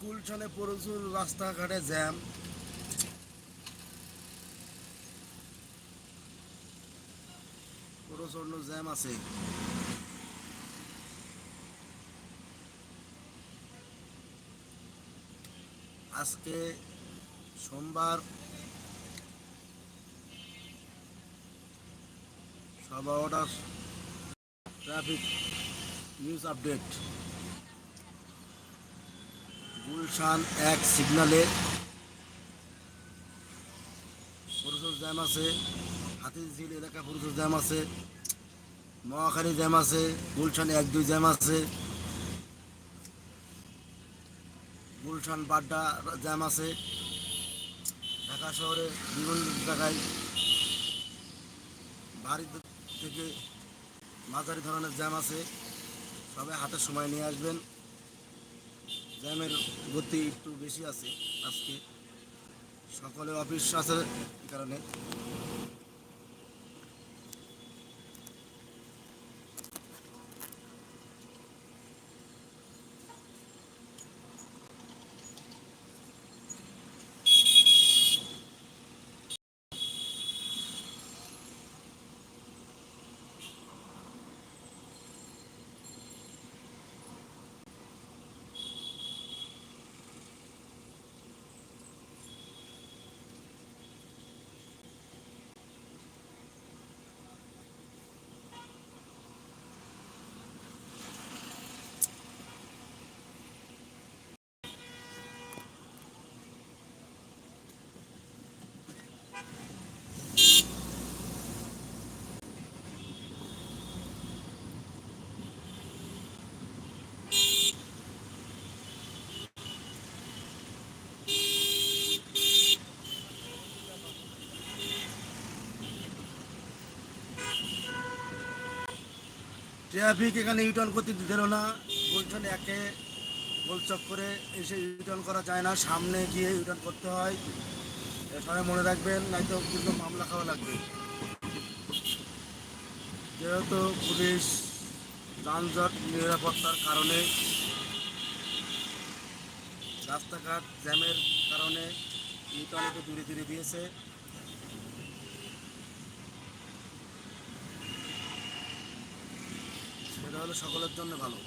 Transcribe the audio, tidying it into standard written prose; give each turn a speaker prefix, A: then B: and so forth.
A: গুলশানে প্রচুর রাস্তাঘাটে জ্যাম, প্রচন্ড জ্যাম আছে। আজকে সোমবার, সর্বদা ট্রাফিক নিউজ আপডেট। গুলশান এক সিগনালে প্রচুর জ্যাম আছে, হাতিঝিল এলাকা প্রচুর জ্যাম আছে, মহাখালী জ্যাম আছে, গুলশান 1-2 জ্যাম আছে, গুলশান বাড্ডা জ্যাম আছে। ঢাকা শহরে বিভিন্ন জায়গায় ভারী থেকে মাঝারি ধরনের জ্যাম আছে। সবাই হাতে সময় নিয়ে আসবেন, জ্যামের গতি একটু বেশি আছে আজকে, সকলের অফিস আছে এই কারণে। ট্রাফিক এখানে ইউটার্ন করতে দিল না। গুলশান একে গোল চক্করে এসে ইউটার্ন করা যায় না, সামনে গিয়ে ইউটার্ন করতে হয়। সবাই মনে রাখবেন, নয়তো কিন্তু মামলা খাওয়া লাগবে। যেহেতু পুলিশ যানজট নিরাপত্তার কারণে, রাস্তাঘাট জ্যামের কারণে ইউটার্ন একটু দূরে দূরে দিয়েছে। সেটা হলে সকলের জন্য ভালো।